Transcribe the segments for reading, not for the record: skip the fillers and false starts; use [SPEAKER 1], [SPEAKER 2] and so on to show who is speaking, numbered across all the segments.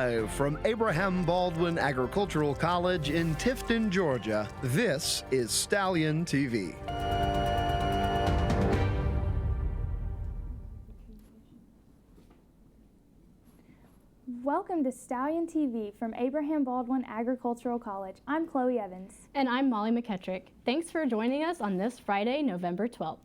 [SPEAKER 1] Live from Abraham Baldwin Agricultural College in Tifton, Georgia, this is Stallion TV.
[SPEAKER 2] Welcome to Stallion TV from Abraham Baldwin Agricultural College. I'm Chloe Evans.
[SPEAKER 3] And I'm Molly McKettrick. Thanks for joining us on this Friday, November 12th.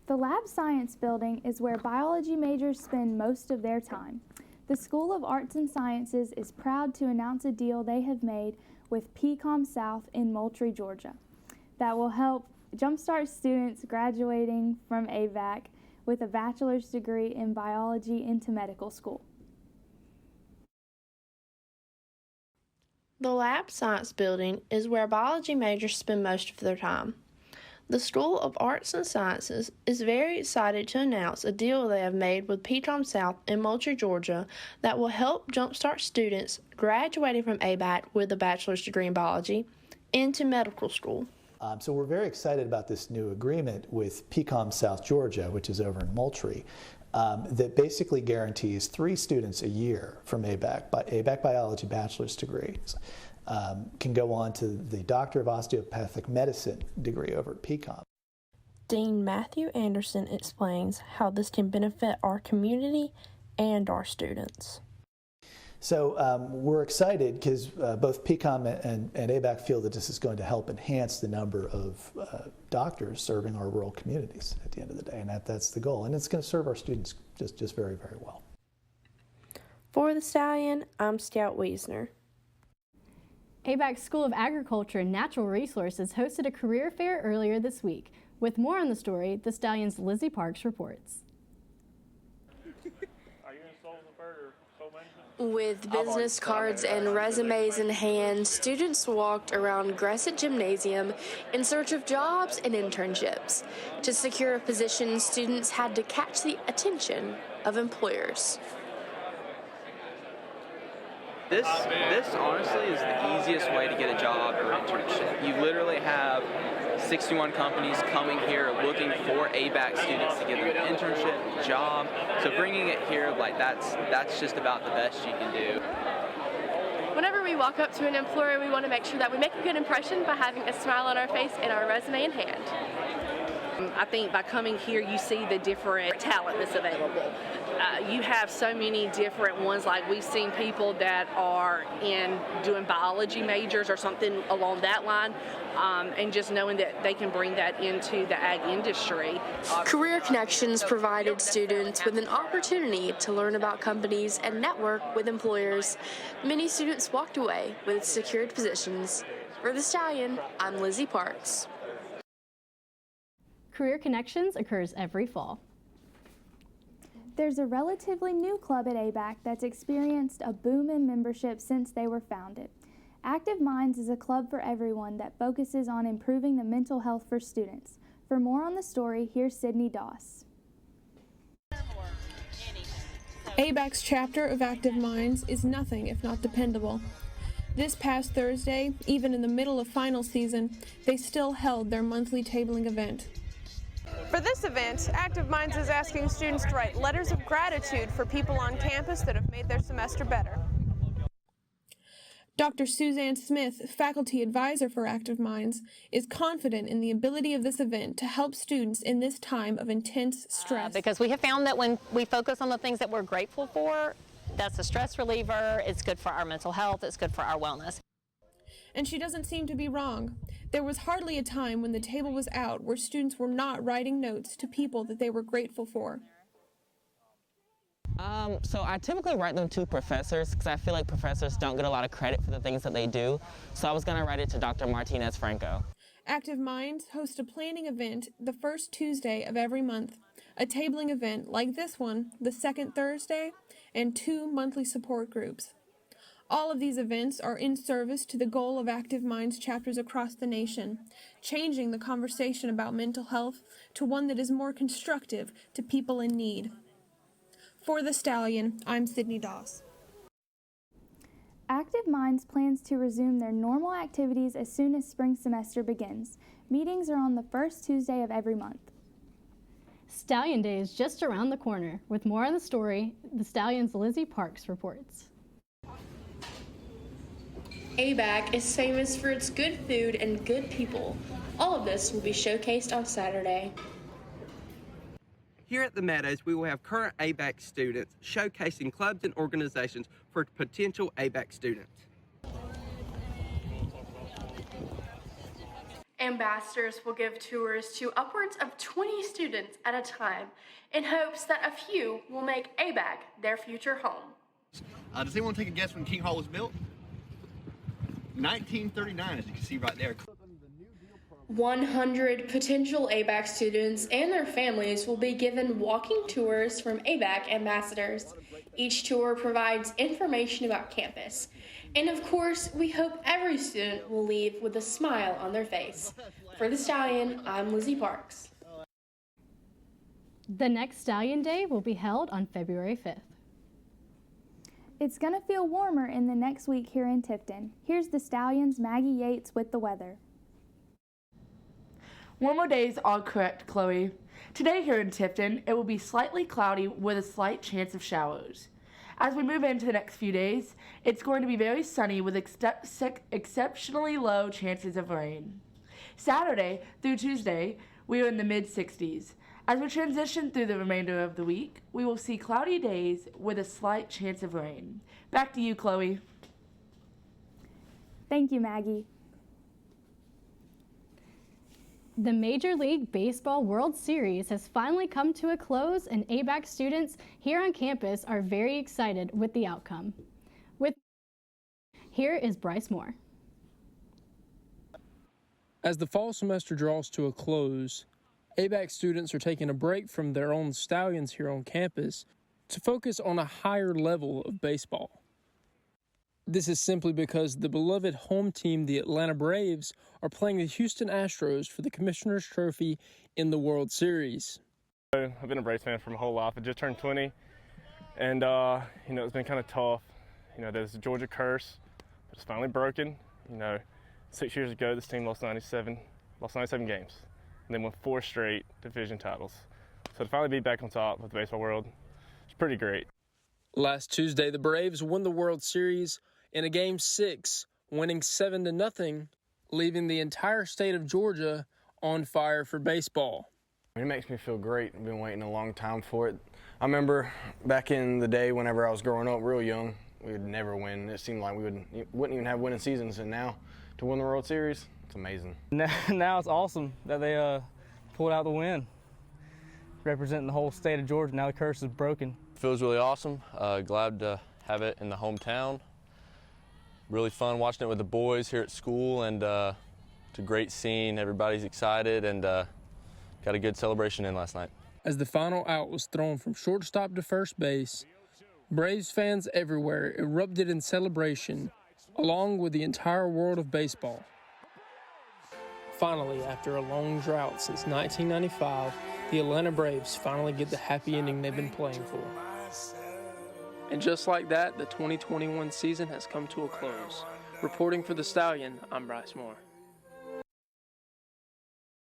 [SPEAKER 2] The Lab Science Building is where biology majors spend most of their time. The School of Arts and Sciences is proud to announce a deal they have made with PCOM South in Moultrie, Georgia, that will help jumpstart students graduating from ABAC with a bachelor's degree in biology into medical school.
[SPEAKER 4] The Lab Science Building is where biology majors spend most of their time. The School of Arts and Sciences is very excited to announce a deal they have made with PCOM South in Moultrie, Georgia that will help jumpstart students graduating from ABAC with a bachelor's degree in biology into medical school.
[SPEAKER 5] So we're very excited about this new agreement with PCOM South Georgia, which is over in Moultrie, that basically guarantees 3 students a year from ABAC biology bachelor's degrees can go on to the Doctor of Osteopathic Medicine degree over at PCOM.
[SPEAKER 4] Dean Matthew Anderson explains how this can benefit our community and our students.
[SPEAKER 5] So we're excited because both PCOM and ABAC feel that this is going to help enhance the number of doctors serving our rural communities at the end of the day, and that's the goal. And it's going to serve our students just very, very well.
[SPEAKER 4] For the Stallion, I'm Scout Wiesner.
[SPEAKER 3] ABAC School of Agriculture and Natural Resources hosted a career fair earlier this week. With more on the story, the Stallion's Lizzie Parks reports.
[SPEAKER 4] With business cards and resumes in hand, students walked around Gresset Gymnasium in search of jobs and internships. To secure a position, students had to catch the attention of employers.
[SPEAKER 6] This honestly is the easiest way to get a job or internship. You literally have 61 companies coming here looking for ABAC students to give them an internship, job. So bringing it here, like that's just about the best you can do.
[SPEAKER 7] Whenever we walk up to an employer, we want to make sure that we make a good impression by having a smile on our face and our resume in hand.
[SPEAKER 8] I think by coming here, you see the different talent that's available. You have so many different ones, like we've seen people that are doing biology majors or something along that line, and just knowing that they can bring that into the ag industry.
[SPEAKER 4] Career Connections provided students with an opportunity to learn about companies and network with employers. Many students walked away with secured positions. For the Stallion, I'm Lizzie Parks.
[SPEAKER 3] Career Connections occurs every fall.
[SPEAKER 2] There's a relatively new club at ABAC that's experienced a boom in membership since they were founded. Active Minds is a club for everyone that focuses on improving the mental health for students. For more on the story, here's Sydney Doss.
[SPEAKER 9] ABAC's chapter of Active Minds is nothing if not dependable. This past Thursday, even in the middle of final season, they still held their monthly tabling event.
[SPEAKER 10] For this event, Active Minds is asking students to write letters of gratitude for people on campus that have made their semester better.
[SPEAKER 9] Dr. Suzanne Smith, faculty advisor for Active Minds, is confident in the ability of this event to help students in this time of intense stress.
[SPEAKER 11] Because we have found that when we focus on the things that we're grateful for, that's a stress reliever, it's good for our mental health, it's good for our wellness.
[SPEAKER 9] And she doesn't seem to be wrong. There was hardly a time when the table was out where students were not writing notes to people that they were grateful for.
[SPEAKER 12] So I typically write them to professors because I feel like professors don't get a lot of credit for the things that they do. So I was going to write it to Dr. Martinez Franco.
[SPEAKER 9] Active Minds hosts a planning event the first Tuesday of every month, a tabling event like this one the second Thursday, and 2 monthly support groups. All of these events are in service to the goal of Active Minds chapters across the nation, changing the conversation about mental health to one that is more constructive to people in need. For the Stallion, I'm Sydney Doss.
[SPEAKER 2] Active Minds plans to resume their normal activities as soon as spring semester begins. Meetings are on the first Tuesday of every month.
[SPEAKER 3] Stallion Day is just around the corner. With more on the story, the Stallion's Lizzie Parks reports.
[SPEAKER 4] ABAC is famous for its good food and good people. All of this will be showcased on Saturday.
[SPEAKER 13] Here at the Meadows, we will have current ABAC students showcasing clubs and organizations for potential ABAC students.
[SPEAKER 7] Ambassadors will give tours to upwards of 20 students at a time in hopes that a few will make ABAC their future home.
[SPEAKER 14] Does anyone take a guess when King Hall was built? 1939, as you can see right there.
[SPEAKER 4] 100 potential ABAC students and their families will be given walking tours from ABAC ambassadors. Each tour provides information about campus. And of course, we hope every student will leave with a smile on their face. For the Stallion, I'm Lizzie Parks.
[SPEAKER 3] The next Stallion Day will be held on February 5th.
[SPEAKER 2] It's going to feel warmer in the next week here in Tifton. Here's the Stallions' Maggie Yates with the weather.
[SPEAKER 15] Warmer days are correct, Chloe. Today here in Tifton, it will be slightly cloudy with a slight chance of showers. As we move into the next few days, it's going to be very sunny with exceptionally low chances of rain. Saturday through Tuesday, we are in the mid-60s. As we transition through the remainder of the week, we will see cloudy days with a slight chance of rain. Back to you, Chloe.
[SPEAKER 2] Thank you, Maggie.
[SPEAKER 3] The Major League Baseball World Series has finally come to a close, and ABAC students here on campus are very excited with the outcome. Here is Bryce Moore.
[SPEAKER 16] As the fall semester draws to a close, ABAC students are taking a break from their own Stallions here on campus to focus on a higher level of baseball. This is simply because the beloved home team, the Atlanta Braves, are playing the Houston Astros for the Commissioner's Trophy in the World Series.
[SPEAKER 17] I've been a Braves fan for my whole life. I just turned 20, and it's been kind of tough. There's the Georgia curse, but it's finally broken. 6 years ago, this team lost 97 games, and then won 4 straight division titles. So to finally be back on top of the baseball world, it's pretty great.
[SPEAKER 16] Last Tuesday, the Braves won the World Series in a Game 6, winning 7-0, leaving the entire state of Georgia on fire for baseball.
[SPEAKER 18] It makes me feel great. I've been waiting a long time for it. I remember back in the day whenever I was growing up real young, we would never win. It seemed like we wouldn't even have winning seasons, and now to win the World Series, it's amazing.
[SPEAKER 19] Now it's awesome that they pulled out the win, representing the whole state of Georgia. Now the curse is broken.
[SPEAKER 20] Feels really awesome. Glad to have it in the hometown. Really fun watching it with the boys here at school, and it's a great scene. Everybody's excited, and got a good celebration in last night.
[SPEAKER 16] As the final out was thrown from shortstop to first base, Braves fans everywhere erupted in celebration, along with the entire world of baseball. Finally, after a long drought since 1995, the Atlanta Braves finally get the happy ending they've been playing for. And just like that, the 2021 season has come to a close. Reporting for the Stallion, I'm Bryce Moore.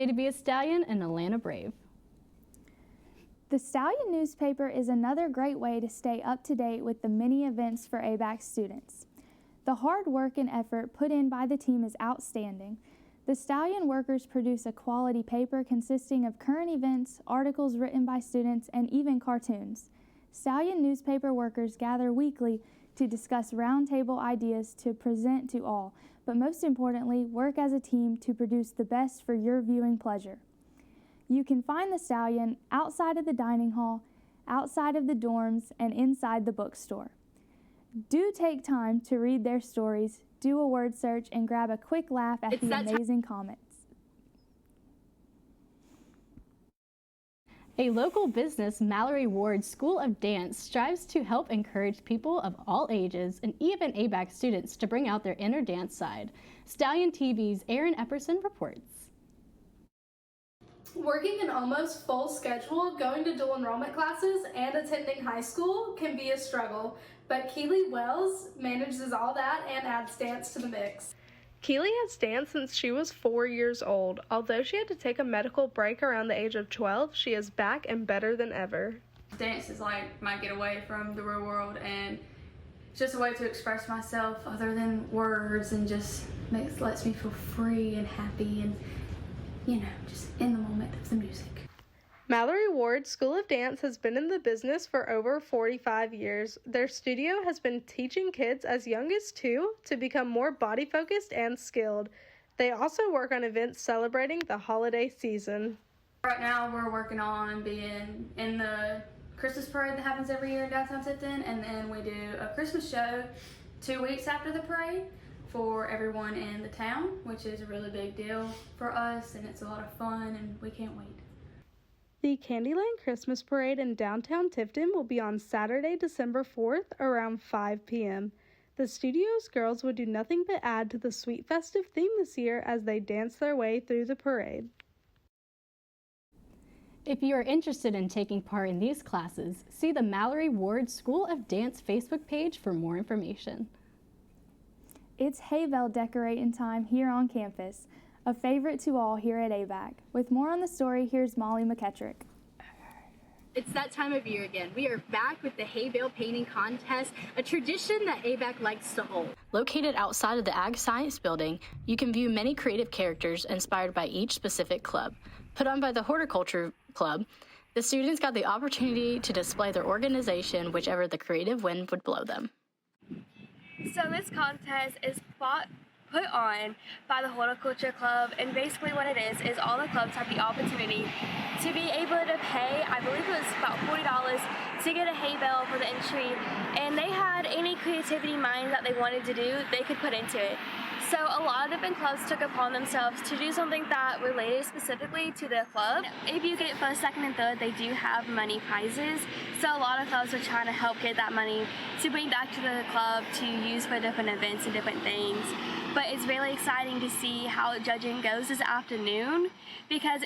[SPEAKER 3] To be a Stallion and Atlanta Brave.
[SPEAKER 2] The Stallion newspaper is another great way to stay up to date with the many events for ABAC students. The hard work and effort put in by the team is outstanding. The Stallion workers produce a quality paper consisting of current events, articles written by students, and even cartoons. Stallion newspaper workers gather weekly to discuss roundtable ideas to present to all, but most importantly, work as a team to produce the best for your viewing pleasure. You can find the Stallion outside of the dining hall, outside of the dorms, and inside the bookstore. Do take time to read their stories, do a word search, and grab a quick laugh at the amazing comments.
[SPEAKER 3] A local business, Mallory Ward School of Dance, strives to help encourage people of all ages and even ABAC students to bring out their inner dance side. Stallion TV's Aaron Epperson reports.
[SPEAKER 21] Working an almost full schedule, going to dual enrollment classes, and attending high school can be a struggle, but Keely Wells manages all that and adds dance to the mix.
[SPEAKER 7] Keely has danced since she was 4 years old. Although she had to take a medical break around the age of 12, she is back and better than ever.
[SPEAKER 1] Dance is like my getaway from the real world, and it's just a way to express myself other than words, and just lets me feel free and happy and, just in the moment of the music.
[SPEAKER 7] Mallory Ward's School of Dance has been in the business for over 45 years. Their studio has been teaching kids as young as 2 to become more body-focused and skilled. They also work on events celebrating the holiday season.
[SPEAKER 1] Right now we're working on being in the Christmas parade that happens every year in downtown Tipton, and then we do a Christmas show 2 weeks after the parade for everyone in the town, which is a really big deal for us, and it's a lot of fun, and we can't wait.
[SPEAKER 7] The Candyland Christmas Parade in downtown Tifton will be on Saturday, December 4th around 5 p.m. The studio's girls would do nothing but add to the sweet festive theme this year as they dance their way through the parade.
[SPEAKER 3] If you are interested in taking part in these classes, see the Mallory Ward School of Dance Facebook page for more information.
[SPEAKER 2] It's hay bale decorating time here on campus, a favorite to all here at ABAC. With more on the story, here's Molly McKettrick.
[SPEAKER 3] It's that time of year again. We are back with the hay bale painting contest, a tradition that ABAC likes to hold. Located outside of the Ag Science Building, you can view many creative characters inspired by each specific club. Put on by the Horticulture Club, the students got the opportunity to display their organization whichever the creative wind would blow them.
[SPEAKER 7] So this contest is put on by the Horticulture Club, and basically what it is all the clubs have the opportunity to be able to pay, I believe it was about $40 to get a hay bale for the entry, and they had any creativity mind that they wanted to do, they could put into it. So a lot of different clubs took upon themselves to do something that related specifically to the club. If you get first, second, and third, they do have money prizes. So a lot of clubs are trying to help get that money to bring back to the club to use for different events and different things. But it's really exciting to see how judging goes this afternoon, because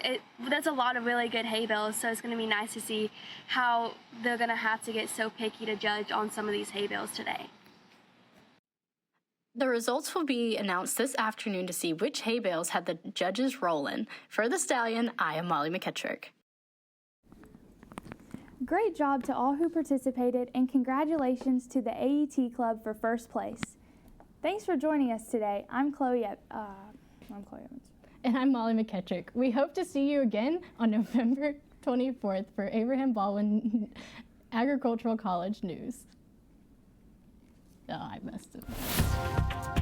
[SPEAKER 7] there's a lot of really good hay bales, so it's going to be nice to see how they're going to have to get so picky to judge on some of these hay bales today.
[SPEAKER 3] The results will be announced this afternoon to see which hay bales had the judges rolling. For the Stallion, I am Molly McKettrick.
[SPEAKER 2] Great job to all who participated, and congratulations to the AET Club for first place. Thanks for joining us today. I'm Chloe Evans.
[SPEAKER 3] And I'm Molly McKettrick. We hope to see you again on November 24th for Abraham Baldwin Agricultural College News. Oh, I messed it up.